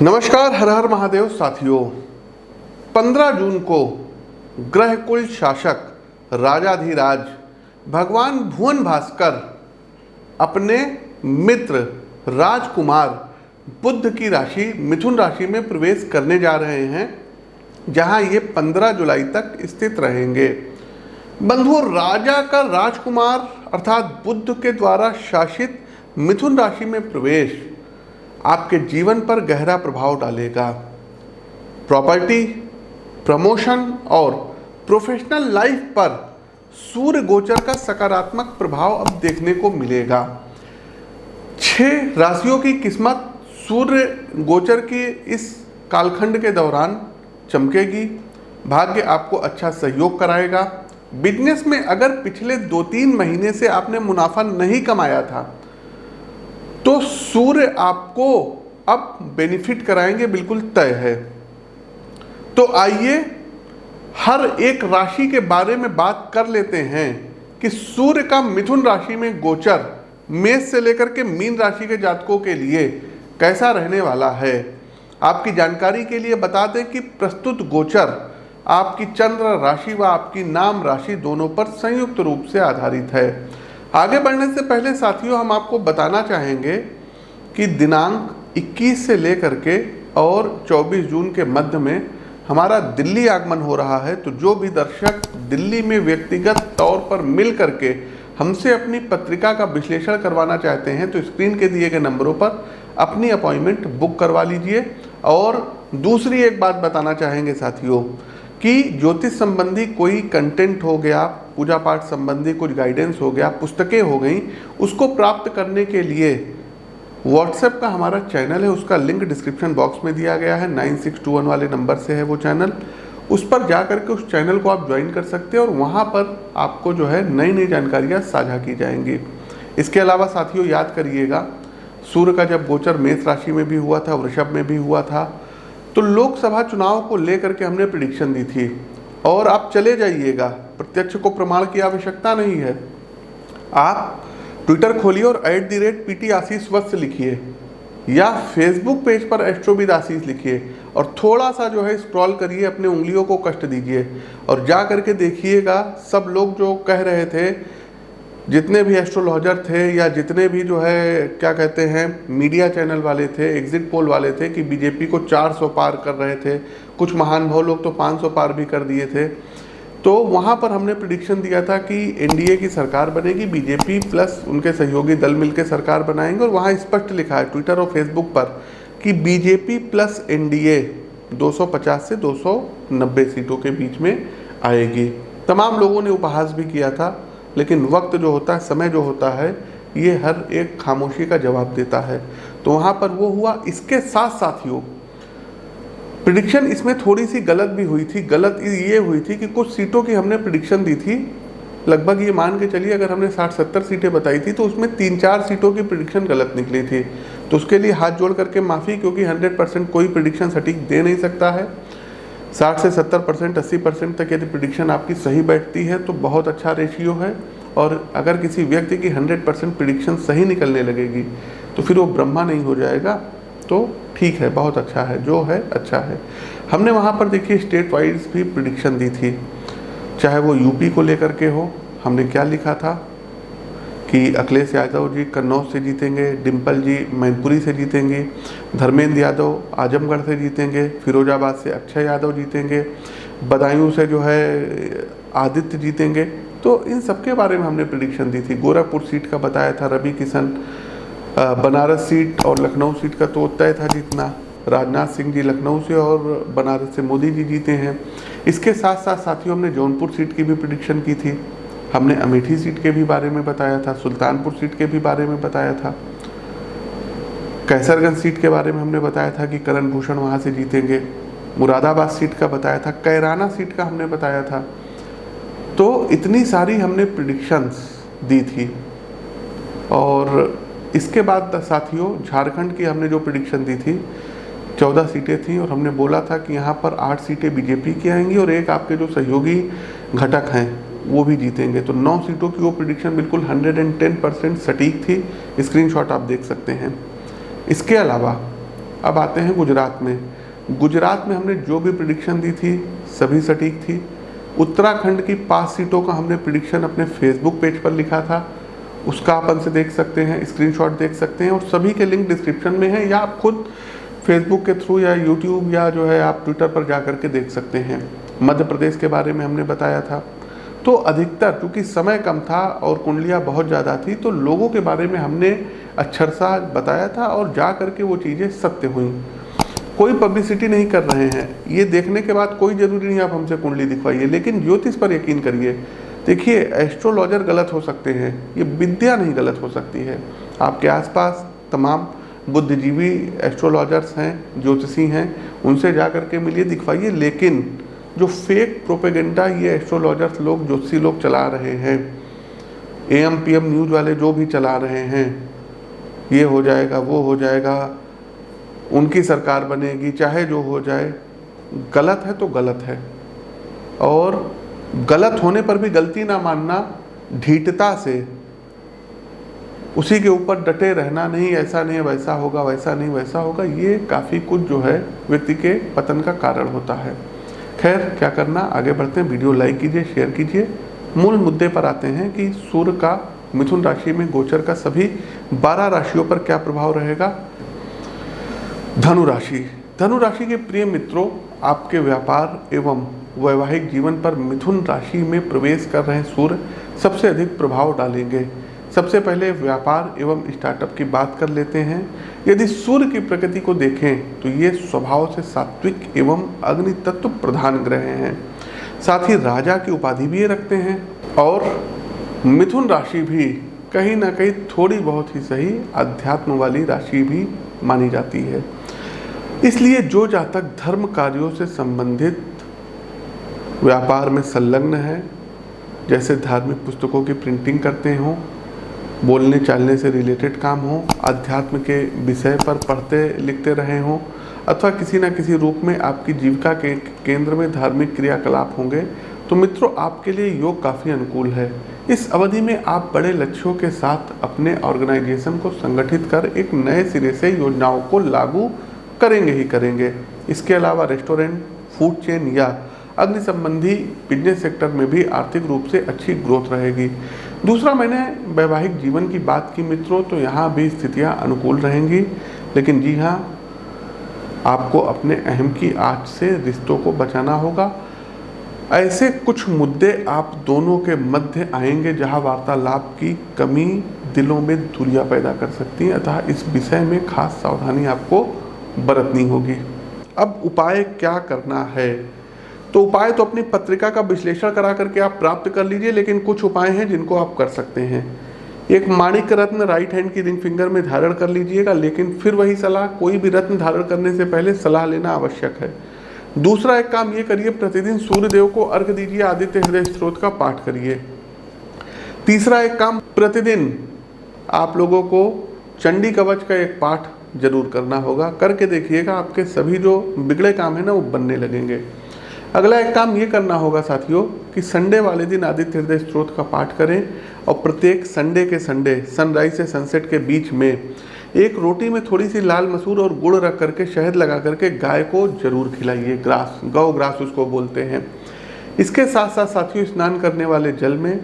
नमस्कार, हर हर महादेव साथियों। 15 जून को ग्रह कुल शासक राजाधिराज भगवान भुवन भास्कर अपने मित्र राजकुमार बुध की राशि मिथुन राशि में प्रवेश करने जा रहे हैं, जहां ये 15 जुलाई तक स्थित रहेंगे। बंधुओं, राजा का राजकुमार अर्थात बुध के द्वारा शासित मिथुन राशि में प्रवेश आपके जीवन पर गहरा प्रभाव डालेगा। प्रॉपर्टी, प्रमोशन और प्रोफेशनल लाइफ पर सूर्य गोचर का सकारात्मक प्रभाव अब देखने को मिलेगा। 6 राशियों की किस्मत सूर्य गोचर की इस कालखंड के दौरान चमकेगी। भाग्य आपको अच्छा सहयोग कराएगा। बिजनेस में अगर पिछले 2-3 महीने से आपने मुनाफा नहीं कमाया था तो सूर्य आपको अब बेनिफिट कराएंगे, बिल्कुल तय है। तो आइए हर एक राशि के बारे में बात कर लेते हैं कि सूर्य का मिथुन राशि में गोचर मेष से लेकर के मीन राशि के जातकों के लिए कैसा रहने वाला है। आपकी जानकारी के लिए बता दें कि प्रस्तुत गोचर आपकी चंद्र राशि व आपकी नाम राशि दोनों पर संयुक्त रूप से आधारित है। आगे बढ़ने से पहले साथियों, हम आपको बताना चाहेंगे कि दिनांक 21 से लेकर के और 24 जून के मध्य में हमारा दिल्ली आगमन हो रहा है। तो जो भी दर्शक दिल्ली में व्यक्तिगत तौर पर मिल करके हमसे अपनी पत्रिका का विश्लेषण करवाना चाहते हैं तो स्क्रीन के दिए गए नंबरों पर अपनी अपॉइंटमेंट बुक करवा लीजिए। और दूसरी एक बात बताना चाहेंगे साथियों कि ज्योतिष संबंधी कोई कंटेंट हो गया, पूजा पाठ संबंधी कुछ गाइडेंस हो गया, पुस्तकें हो गई, उसको प्राप्त करने के लिए व्हाट्सएप का हमारा चैनल है, उसका लिंक डिस्क्रिप्शन बॉक्स में दिया गया है। 9621 वाले नंबर से है वो चैनल। उस पर जा करके उस चैनल को आप ज्वाइन कर सकते हैं और वहाँ पर आपको जो है नई नई जानकारियाँ साझा की जाएंगी। इसके अलावा साथियों याद करिएगा, सूर्य का जब गोचर मेष राशि में भी हुआ था, वृषभ में भी हुआ था, तो लोकसभा चुनाव को लेकर के हमने प्रेडिक्शन दी थी। और आप चले जाइएगा, प्रत्यक्ष को प्रमाण की आवश्यकता नहीं है। आप ट्विटर खोलिए और @PT आशीष वत्स लिखिए या फेसबुक पेज पर एस्ट्रोविद आशीष लिखिए और थोड़ा सा जो है स्क्रॉल करिए, अपने उंगलियों को कष्ट दीजिए और जा करके देखिएगा सब लोग जो कह रहे थे, जितने भी एस्ट्रोलॉजर थे या जितने भी जो है क्या कहते हैं मीडिया चैनल वाले थे, एग्जिट पोल वाले थे कि बीजेपी को 400 पार कर रहे थे, कुछ महान भाव लोग तो 500 पार भी कर दिए थे। तो वहाँ पर हमने प्रेडिक्शन दिया था कि एनडीए की सरकार बनेगी, बीजेपी प्लस उनके सहयोगी दल मिलकर सरकार बनाएंगे। और वहाँ स्पष्ट लिखा है ट्विटर और फेसबुक पर कि बीजेपी प्लस एनडीए 250 से 290 सीटों के बीच में आएगी। तमाम लोगों ने उपहास भी किया था, लेकिन वक्त जो होता है, समय जो होता है, ये हर एक खामोशी का जवाब देता है। तो वहाँ पर वो हुआ। इसके साथ साथियों प्रेडिक्शन इसमें थोड़ी सी गलत भी हुई थी। गलत ये हुई थी कि कुछ सीटों की हमने प्रेडिक्शन दी थी, लगभग ये मान के चलिए अगर हमने 60-70 सीटें बताई थी तो उसमें 3-4 सीटों की प्रेडिक्शन गलत निकली थी। तो उसके लिए हाथ जोड़ करके माफ़ी, क्योंकि 100% कोई प्रेडिक्शन सटीक दे नहीं सकता है। 60 से 70%, 80% तक यदि प्रेडिक्शन आपकी सही बैठती है तो बहुत अच्छा रेशियो है। और अगर किसी व्यक्ति की 100% प्रेडिक्शन सही निकलने लगेगी तो फिर वो ब्रह्मा नहीं हो जाएगा। तो ठीक है, बहुत अच्छा है, जो है अच्छा है। हमने वहाँ पर देखिए स्टेट वाइज भी प्रेडिक्शन दी थी, चाहे वो यूपी को लेकर के हो। हमने क्या लिखा था कि अखिलेश यादव जी कन्नौज से जीतेंगे, डिम्पल जी मैनपुरी से जीतेंगे, धर्मेंद्र यादव आजमगढ़ से जीतेंगे, फिरोजाबाद से अक्षय यादव जीतेंगे, बदायूं से जो है आदित्य जीतेंगे। तो इन सब के बारे में हमने प्रेडिक्शन दी थी। गोरखपुर सीट का बताया था रवि किशन, बनारस सीट और लखनऊ सीट का तो तय था जीतना। राजनाथ सिंह जी लखनऊ से और बनारस से मोदी जी जीते हैं। इसके साथ साथ साथियों हमने जौनपुर सीट की भी प्रेडिक्शन की थी। हमने अमेठी सीट के भी बारे में बताया था, सुल्तानपुर सीट के भी बारे में बताया था, कैसरगंज सीट के बारे में हमने बताया था कि करण भूषण वहाँ से जीतेंगे, मुरादाबाद सीट का बताया था, कैराना सीट का हमने बताया था। तो इतनी सारी हमने प्रेडिक्शंस दी थी। और इसके बाद साथियों झारखंड की हमने जो प्रेडिक्शन दी थी 14 सीटें थी और हमने बोला था कि यहाँ पर 8 सीटें बीजेपी की आएंगी और एक आपके जो सहयोगी घटक हैं वो भी जीतेंगे। तो 9 सीटों की वो प्रेडिक्शन बिल्कुल 110% सटीक थी। स्क्रीनशॉट आप देख सकते हैं। इसके अलावा अब आते हैं गुजरात में। गुजरात में हमने जो भी प्रिडिक्शन दी थी सभी सटीक थी। उत्तराखंड की 5 सीटों का हमने प्रिडिक्शन अपने फेसबुक पेज पर लिखा था, उसका आप से देख सकते हैं, स्क्रीनशॉट देख सकते हैं और सभी के लिंक डिस्क्रिप्शन में है, या आप खुद फेसबुक के थ्रू या यूट्यूब या जो है आप ट्विटर पर जा कर के देख सकते हैं। मध्य प्रदेश के बारे में हमने बताया था। तो अधिकतर क्योंकि समय कम था और कुंडलियाँ बहुत ज़्यादा थी तो लोगों के बारे में हमने अक्षरशः बताया था और जा कर के वो चीज़ें सत्य हुई। कोई पब्लिसिटी नहीं कर रहे हैं, ये देखने के बाद कोई ज़रूरी नहीं आप हमसे कुंडली दिखवाइए, लेकिन ज्योतिष पर यकीन करिए। देखिए, एस्ट्रोलॉजर गलत हो सकते हैं, ये विद्या नहीं गलत हो सकती है। आपके आसपास तमाम बुद्धिजीवी एस्ट्रोलॉजर्स हैं, ज्योतिषी हैं, उनसे जा कर के मिलिए, दिखवाइए। लेकिन जो फेक प्रोपेगेंडा ये एस्ट्रोलॉजर्स लोग, ज्योतिषी लोग चला रहे हैं, AM PM न्यूज़ वाले जो भी चला रहे हैं, ये हो जाएगा, वो हो जाएगा, उनकी सरकार बनेगी, चाहे जो हो जाए, गलत है तो गलत है। और गलत होने पर भी गलती ना मानना, ढीठता से उसी के ऊपर डटे रहना, नहीं ऐसा नहीं है, वैसा होगा, वैसा नहीं वैसा होगा, ये काफ़ी कुछ जो है व्यक्ति के पतन का कारण होता है। खैर, क्या करना, आगे बढ़ते हैं। वीडियो लाइक कीजिए, शेयर कीजिए। मूल मुद्दे पर आते हैं कि सूर्य का मिथुन राशि में गोचर का सभी 12 राशियों पर क्या प्रभाव रहेगा। धनु राशि। धनु राशि के प्रिय मित्रों, आपके व्यापार एवं वैवाहिक जीवन पर मिथुन राशि में प्रवेश कर रहे सूर्य सबसे अधिक प्रभाव डालेंगे। सबसे पहले व्यापार एवं स्टार्टअप की बात कर लेते हैं। यदि सूर्य की प्रकृति को देखें तो ये स्वभाव से सात्विक एवं अग्नि तत्व प्रधान ग्रह हैं। साथ ही राजा की उपाधि भी ये रखते हैं। और मिथुन राशि भी कहीं ना कहीं थोड़ी बहुत ही सही अध्यात्म वाली राशि भी मानी जाती है। इसलिए जो जातक धर्म कार्यों से संबंधित व्यापार में संलग्न है, जैसे धार्मिक पुस्तकों की प्रिंटिंग करते हों, बोलने चालने से रिलेटेड काम हो, अध्यात्म के विषय पर पढ़ते लिखते रहे हों, अथवा किसी न किसी रूप में आपकी जीविका के केंद्र में धार्मिक क्रियाकलाप होंगे, तो मित्रों आपके लिए योग काफ़ी अनुकूल है। इस अवधि में आप बड़े लक्ष्यों के साथ अपने ऑर्गेनाइजेशन को संगठित कर एक नए सिरे से योजनाओं को लागू करेंगे ही करेंगे। इसके अलावा रेस्टोरेंट, फूड चेन या अग्नि संबंधी बिजनेस सेक्टर में भी आर्थिक रूप से अच्छी ग्रोथ रहेगी। दूसरा, मैंने वैवाहिक जीवन की बात की मित्रों, तो यहाँ भी स्थितियाँ अनुकूल रहेंगी, लेकिन जी हाँ, आपको अपने अहम की आँच से रिश्तों को बचाना होगा। ऐसे कुछ मुद्दे आप दोनों के मध्य आएंगे जहाँ वार्तालाप की कमी दिलों में दूरियां पैदा कर सकती है, अतः इस विषय में खास सावधानी आपको बरतनी होगी। अब उपाय क्या करना है, तो उपाय तो अपनी पत्रिका का विश्लेषण करा करके आप प्राप्त कर लीजिए, लेकिन कुछ उपाय हैं जिनको आप कर सकते हैं। एक माणिक रत्न राइट हैंड की रिंग फिंगर में धारण कर लीजिएगा, लेकिन फिर वही सलाह, कोई भी रत्न धारण करने से पहले सलाह लेना आवश्यक है। दूसरा एक काम ये करिए, प्रतिदिन सूर्य देव को अर्घ दीजिए, आदित्य हृदय स्त्रोत का पाठ करिए। तीसरा एक काम, प्रतिदिन आप लोगों को चंडी कवच का एक पाठ जरूर करना होगा। करके देखिएगा, आपके सभी जो बिगड़े काम है ना वो बनने लगेंगे। अगला एक काम ये करना होगा साथियों कि संडे वाले दिन आदित्य हृदय स्त्रोत का पाठ करें और प्रत्येक संडे के संडे सनराइज से सनसेट के बीच में एक रोटी में थोड़ी सी लाल मसूर और गुड़ रख करके शहद लगा करके गाय को जरूर खिलाइए। ग्रास, गौ ग्रास उसको बोलते हैं। इसके साथ साथ साथियों, स्नान करने वाले जल में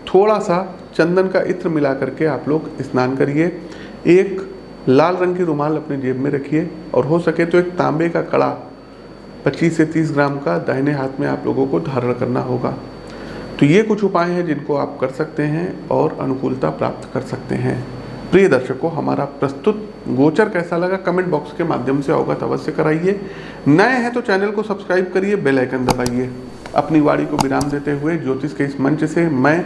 थोड़ा सा चंदन का इत्र मिला करके आप लोग स्नान करिए। एक लाल रंग की रुमाल अपने जेब में रखिए और हो सके तो एक तांबे का कड़ा 25 से 30 ग्राम का दाहिने हाथ में आप लोगों को धारण करना होगा। तो ये कुछ उपाय हैं जिनको आप कर सकते हैं और अनुकूलता प्राप्त कर सकते हैं। प्रिय दर्शकों, हमारा प्रस्तुत गोचर कैसा लगा कमेंट बॉक्स के माध्यम से अवगत अवश्य कराइए। नए हैं तो चैनल को सब्सक्राइब करिए, बेल आइकन दबाइए। अपनी वाणी को विराम देते हुए ज्योतिष के इस मंच से मैं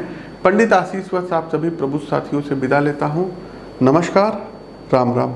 पंडित आशीष वत्स आप सभी प्रबुद्ध साथियों से विदा लेता हूँ। नमस्कार, राम राम।